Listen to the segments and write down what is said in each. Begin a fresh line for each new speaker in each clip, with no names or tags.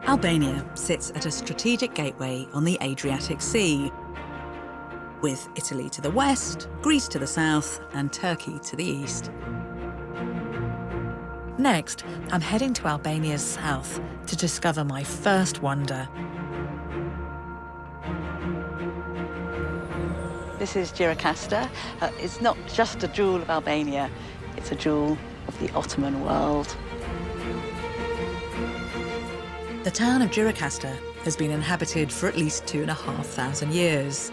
Albania sits at a strategic gateway on the Adriatic Sea, with Italy to the west, Greece to the south, and Turkey to the east.
Next, I'm heading to Albania's south to discover my first wonder.
This is Gjirokaste. It's not just a jewel of Albania, it's a jewel of the Ottoman world.
The town of Gjirokaste has been inhabited for at least 2,500 years.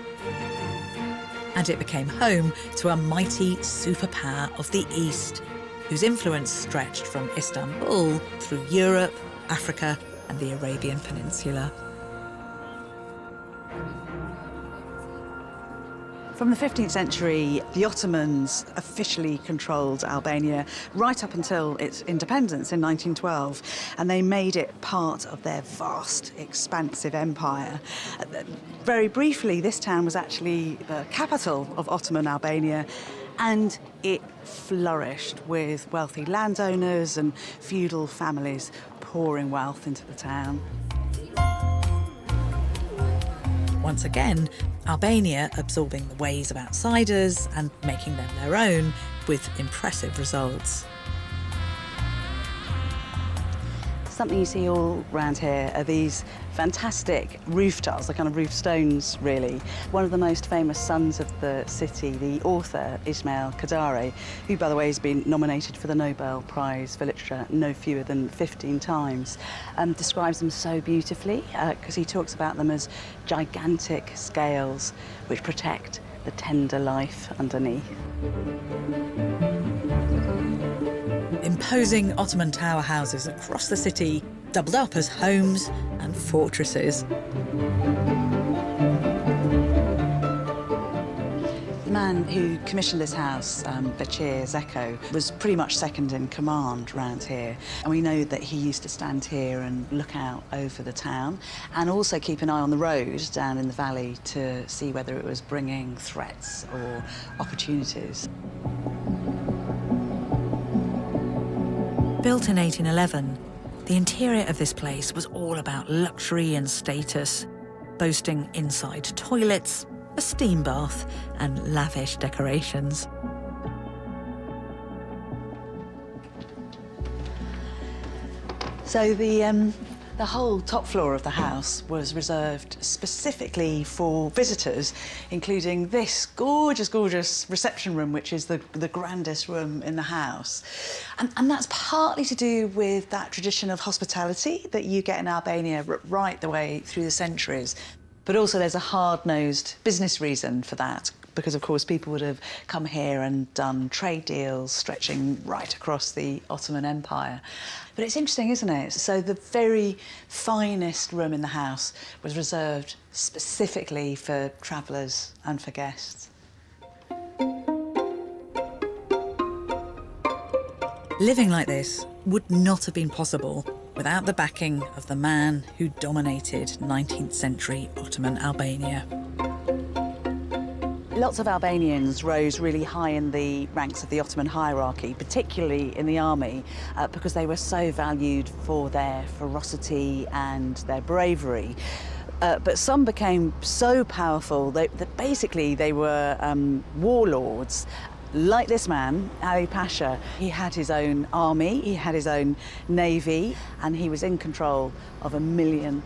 And it became home to a mighty superpower of the East, whose influence stretched from Istanbul through Europe, Africa, and the Arabian Peninsula.
From the 15th century, the Ottomans officially controlled Albania right up until its independence in 1912, and they made it part of their vast, expansive empire. Very briefly, this town was actually the capital of Ottoman Albania, and it flourished with wealthy landowners and feudal families pouring wealth into the town.
Once again, Albania absorbing the ways of outsiders and making them their own, with impressive results.
Something you see all around here are these fantastic roof tiles, the kind of roof stones, really. One of the most famous sons of the city, the author Ismail Kadare, who, by the way, has been nominated for the Nobel Prize for Literature no fewer than 15 times, describes them so beautifully because he talks about them as gigantic scales which protect the tender life underneath.
Imposing Ottoman tower houses across the city, doubled up as homes and fortresses.
The man who commissioned this house, Bettany Hughes, was pretty much second in command around here. And we know that he used to stand here and look out over the town and also keep an eye on the road down in the valley to see whether it was bringing threats or opportunities.
Built in 1811, the interior of this place was all about luxury and status, boasting inside toilets, a steam bath, and lavish decorations.
So the whole top floor of the house was reserved specifically for visitors, including this gorgeous, gorgeous reception room, which is the grandest room in the house. And that's partly to do with that tradition of hospitality that you get in Albania right the way through the centuries. But also there's a hard-nosed business reason for that, because, of course, people would have come here and done trade deals stretching right across the Ottoman Empire. But it's interesting, isn't it? So the very finest room in the house was reserved specifically for travellers and for guests.
Living like this would not have been possible without the backing of the man who dominated 19th century Ottoman Albania.
Lots of Albanians rose really high in the ranks of the Ottoman hierarchy, particularly in the army, because they were so valued for their ferocity and their bravery. But some became so powerful that basically they were warlords. Like this man, Ali Pasha, he had his own army, he had his own navy, and he was in control of 1.5 million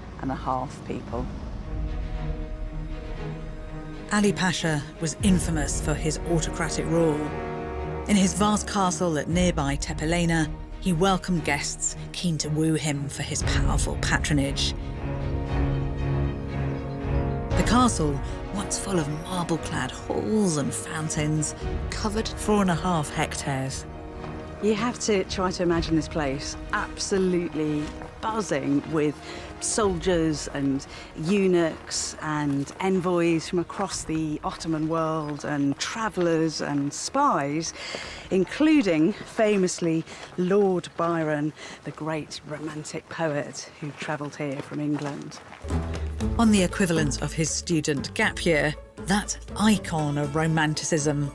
people.
Ali Pasha was infamous for his autocratic rule. In his vast castle at nearby Tepelena, he welcomed guests keen to woo him for his powerful patronage. The castle, once full of marble-clad halls and fountains, covered 4.5 hectares.
You have to try to imagine this place absolutely buzzing with soldiers and eunuchs and envoys from across the Ottoman world and travellers and spies, including, famously, Lord Byron, the great romantic poet who travelled here from England.
On the equivalent of his student gap year, that icon of romanticism,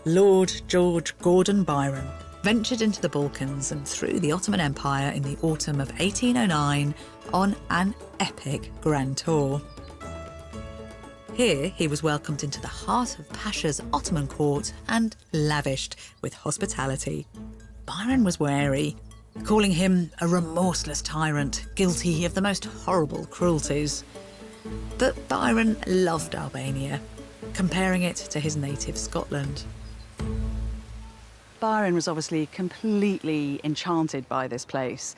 Lord George Gordon Byron, ventured into the Balkans and through the Ottoman Empire in the autumn of 1809 on an epic grand tour. Here, he was welcomed into the heart of Pasha's Ottoman court and lavished with hospitality. Byron was wary, calling him a remorseless tyrant, guilty of the most horrible cruelties. But Byron loved Albania, comparing it to his native Scotland.
Byron was obviously completely enchanted by this place.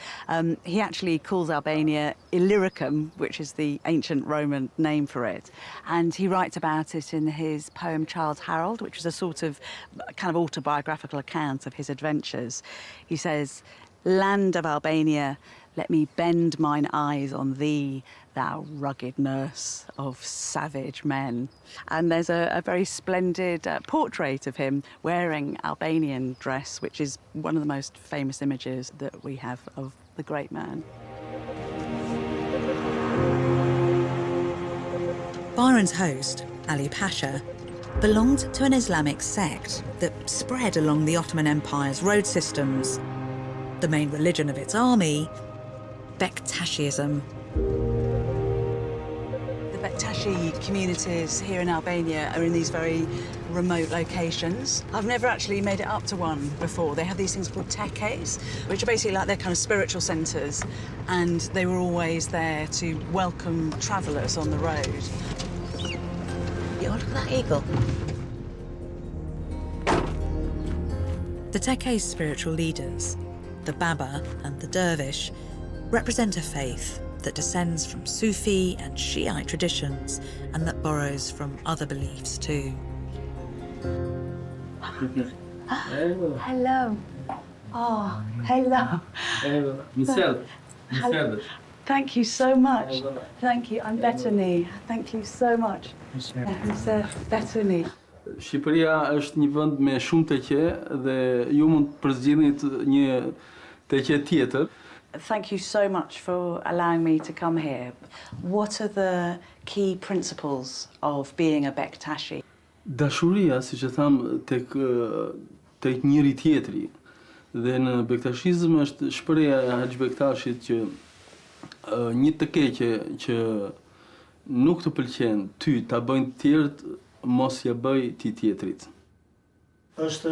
He actually calls Albania Illyricum, which is the ancient Roman name for it. And he writes about it in his poem Childe Harold, which is a sort of kind of autobiographical account of his adventures. He says, "Land of Albania, let me bend mine eyes on thee, thou rugged nurse of savage men." And there's a very splendid portrait of him wearing Albanian dress, which is one of the most famous images that we have of the great man.
Byron's host, Ali Pasha, belonged to an Islamic sect that spread along the Ottoman Empire's road systems. The main religion of its army, Bektashism.
The Bektashi communities here in Albania are in these very remote locations. I've never actually made it up to one before. They have these things called tekes, which are basically like their kind of spiritual centres, and they were always there to welcome travellers on the road.
You look at that eagle. The Teke's spiritual leaders, the Baba and the Dervish, represent a faith that descends from Sufi and Shiite traditions and that borrows from other beliefs too.
Hello. Oh, hello. Thank you so much. Thank you. I'm Bettany. Thank you so much. Mr. Bettany.
Shqipëria është një vend me shumë teke dhe ju mund të përzgjidhni një teke tjetër.
Thank you so much for allowing me to come here. What are the key principles of being a Bektashi?
Dashuria, siç e tham, tek njëri tjetri. Dhe në bektashizëm është shprehja e Haxh Bektashit që një të keqe që nuk të pëlqen ty ta bëjnë të tjerët, mos ja bëj ti tjetrit.
Është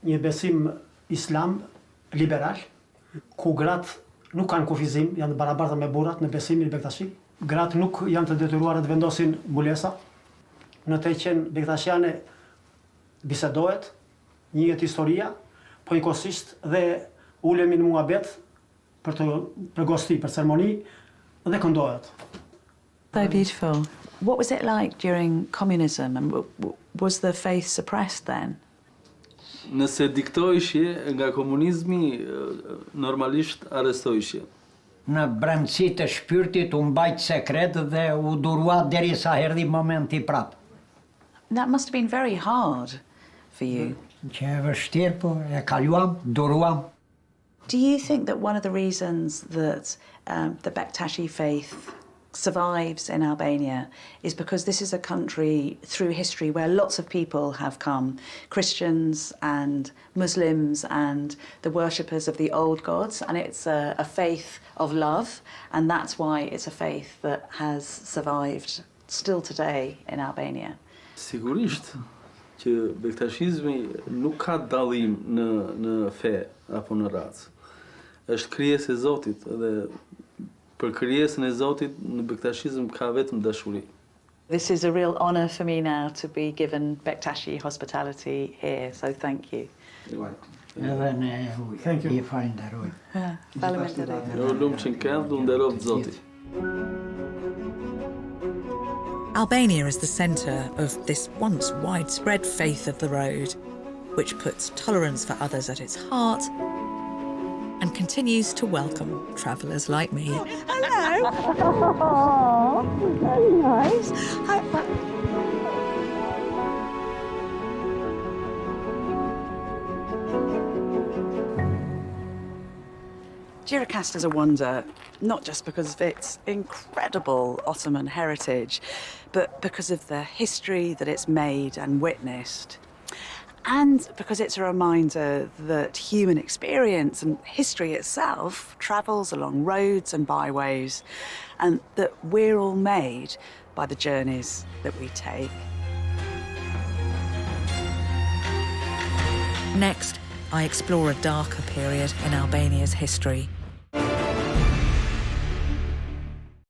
një besim islam liberal, ku gratë nuk kanë kufizim, janë të barabarta me burrat në besimin bektashi. Gratë nuk janë të detyruara të vendosin mbulesa. Në teken bektashiane bisedohet, njihet historia, po njëkohësisht dhe ulemi në muhabet për gosti, për ceremoni dhe këndohet.
So beautiful. What was it like during communism, and was the faith suppressed then?
Nëse diktoheshje nga komunizmi, normalisht arrestoheshje.
Në brendësi të shpirtit u mbajt sekret dhe u durua derisa erdhi momenti prap.
That must have been very hard for you.
Që e vështirë, po e kaluam, duruam.
Do you think that one of the reasons that the Bektashi faith survives in Albania is because this is a country through history where lots of people have come, Christians and Muslims and the worshippers of the old gods, and it's a faith of love, and that's why it's a faith that has survived still today in Albania?
Sigurisht që bektashizmi nuk ka dallim në fe apo në racë. Është krijesë e Zotit dhe për krijesën e Zotit në bektashizëm ka vetëm dashuri.
This is a real honour for me now to be given Bektashi hospitality here, so thank you.
Edhe ne i falenderoj.
Faleminderit.
Jo lumë që në kënd, unë nderoft Zotit.
Albania is the centre of this once widespread faith of the road, which puts tolerance for others at its heart and continues to welcome travellers like me.
Hello. Oh, very nice. Gjirokaste is a wonder, not just because of its incredible Ottoman heritage, but because of the history that it's made and witnessed. and because it's a reminder that human experience and history itself travels along roads and byways, and that we're all made by the journeys that we take.
Next, I explore a darker period in Albania's history,